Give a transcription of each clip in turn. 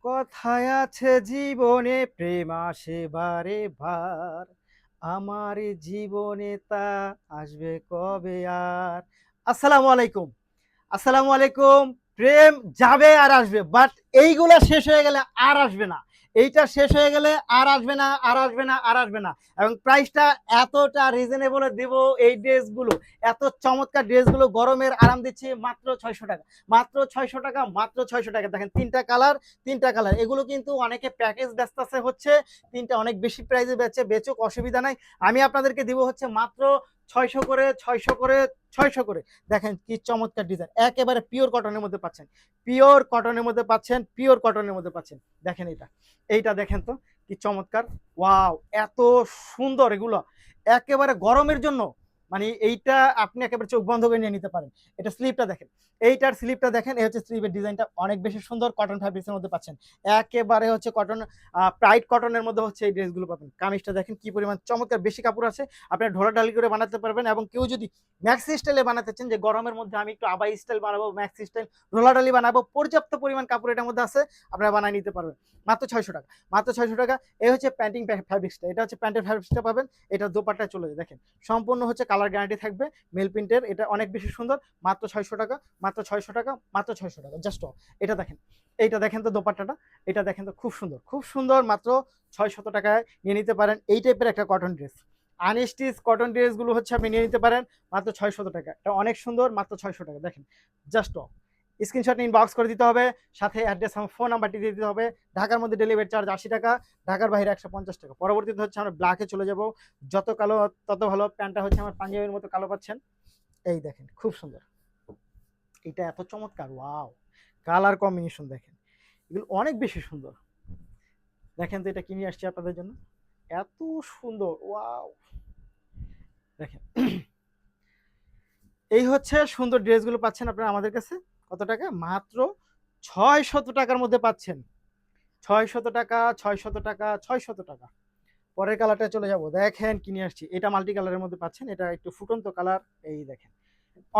কথায় আছে জীবনে প্রেম আসে বারে বার, আমার জীবনে তা আসবে কবে আর। আসসালামু আলাইকুম। আসসালামু আলাইকুম। প্রেম যাবে আর আসবে, বাট এইগুলা শেষ হয়ে গেলে আর আসবে না। এইটা শেষ হয়ে গেলে আর আসবে না, আর আসবে না, আর আসবে না। এবং প্রাইসটা এতটা রিজনেবলে দিব। এই ড্রেসগুলো, এত চমৎকার ড্রেসগুলো গরমের আরাম দিচ্ছে মাত্র 600 টাকা। মাত্র 600 টাকা, মাত্র 600 টাকা। দেখেন তিনটা কালার, তিনটা কালার। এগুলো কিন্তু অনেকে প্যাকেজ বেচতেছে হচ্ছে তিনটা অনেক বেশি প্রাইসে বেচে, বেচুক, অসুবিধা নাই। আমি আপনাদেরকে দিব হচ্ছে মাত্র 600 করে, 600 করে, 600 করে। দেখেন কি চমৎকার ডিজাইন, একেবারে পিওর কটনের মধ্যে পাচ্ছেন, পিওর কটনের মধ্যে পাচ্ছেন, পিওর কটনের মধ্যে পাচ্ছেন। দেখেন এইটা দেখেন তো কি চমৎকার। ওয়াও, এত সুন্দর এগুলো একেবারে গরমের জন্য। মানে এইটা আপনি একেবারে চোখ বন্ধ করে নিয়ে নিতে পারেন। এটা স্লিপটা দেখেন, এইটার স্লিপটা দেখেন। এই হচ্ছে স্লিপের ডিজাইনটা অনেক বেশি সুন্দর, কটন ফ্যাব্রিক্সের মধ্যে পাচ্ছেন। একেবারে হচ্ছে কটন, প্রাইড কটনের মধ্যে হচ্ছে এই ড্রেসগুলো পাবেন। কামিজটা দেখেন কি পরিমাণ চমৎকার, বেশি কাপড় আছে, আপনার ঢোলাঢালি করে বানাতে পারবেন। এবং কেউ যদি ম্যাক্সি স্টাইলে বানাতে চান, যে গরমের মধ্যে আমি একটু আবাই স্টাইল বানাবো, ম্যাক্সি স্টাইল, ঢোলাঢালি বানাবো, পর্যাপ্ত পরিমাণ কাপড় এটার মধ্যে আছে, আপনারা বানিয়ে নিতে পারবেন মাত্র 600 টাকা। মাত্র 600 টাকা। এই হচ্ছে প্যান্টিং ফ্যাব্রিক্সটা, এটা হচ্ছে প্যান্টের ফ্যাব্রিক্সটা পাবেন। এটা দোপাট্টা চলে যায় দেখেন, সম্পূর্ণ হচ্ছে কালার গ্যারান্টি থাকবে, মেল প্রিন্টের। এটা অনেক বেশি সুন্দর। মাত্র 600 টাকা, মাত্র 600 টাকা, মাত্র 600 টাকা জাস্ট। এটা দেখেন, এইটা দেখেন তো দোপাট্টাটা, এটা দেখেন তো, খুব সুন্দর, খুব সুন্দর। মাত্র 600 টাকায় নিয়ে নিতে পারেন এই টাইপের একটা কটন ড্রেস। আনস্টিচ কটন ড্রেসগুলো হচ্ছে আপনি নিয়ে নিতে পারেন মাত্র 600 টাকা। এটা অনেক সুন্দর, মাত্র 600 টাকা। দেখেন জাস্ট স্ক্রিনশট ইনবক্স করে দিতে হবে, সাথে অ্যাড্রেস এবং ফোন নাম্বারটি দিয়ে দিতে হবে। ঢাকার মধ্যে ডেলিভারি চার্জ 80 টাকা, ঢাকার বাইরে 150 টাকা। পরবর্তীতে হচ্ছে আমরা ব্ল্যাকে চলে যাব, যত কালো তত ভালো। প্যান্টটা হচ্ছে আমার পাঞ্জাবির মতো কালো পাচ্ছেন। এই দেখেন খুব সুন্দর, এটা এত চমৎকার। ওয়াও, কালার কম্বিনেশন দেখেন, এগুলো অনেক বেশি সুন্দর। দেখেন তো এটা কিনে আসছি আপনাদের জন্য, এত সুন্দর। ওয়াও, দেখেন এই হচ্ছে সুন্দর ড্রেসগুলো পাচ্ছেন আপনারা আমাদের কাছে। কত টাকা? মাত্র 600 টাকার মধ্যে পাচ্ছেন। 600 টাকা, 600 টাকা, 600 টাকা। পরের কালারটা চলে যাব, দেখেন কিনে আসছি। এটা মাল্টি কালারের মধ্যে পাচ্ছেন, এটা একটু ফুটন্ত কালার। এই দেখেন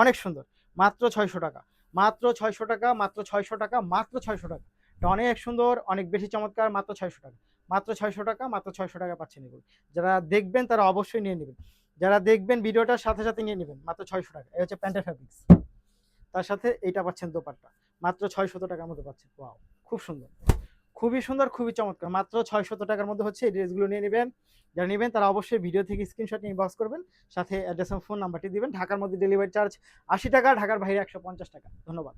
অনেক সুন্দর। মাত্র 600 টাকা, মাত্র 600 টাকা, মাত্র 600 টাকা, মাত্র 600 টাকা। এটা অনেক সুন্দর, অনেক বেশি চমৎকার। মাত্র 600 টাকা, মাত্র 600 টাকা, মাত্র 600 টাকা পাচ্ছেন এগুলো। যারা দেখবেন তারা অবশ্যই নিয়ে নেবেন, যারা দেখবেন ভিডিওটার সাথে সাথে নিয়ে নেবেন। মাত্র 600 টাকা। এই হচ্ছে প্যান্টের ফ্যাব্রিক্স, তার সাথে এইটা পাচ্ছেন দোপাট্টা। মাত্র 600 টাকার মধ্যে পাচ্ছেন। ওয়াও, খুব সুন্দর, খুবই সুন্দর, খুবই চমৎকার। মাত্র 600 টাকার মধ্যে হচ্ছে এই ড্রেসগুলো নিয়ে নেবেন। যারা নেবেন তারা অবশ্যই ভিডিও থেকে স্ক্রিনশট নিয়ে ইনবক্স করবেন, সাথে অ্যাড্রেস এবং ফোন নাম্বারটি দিবেন। ঢাকার মধ্যে ডেলিভারি চার্জ 80 টাকা, ঢাকার বাইরে 150 টাকা। ধন্যবাদ।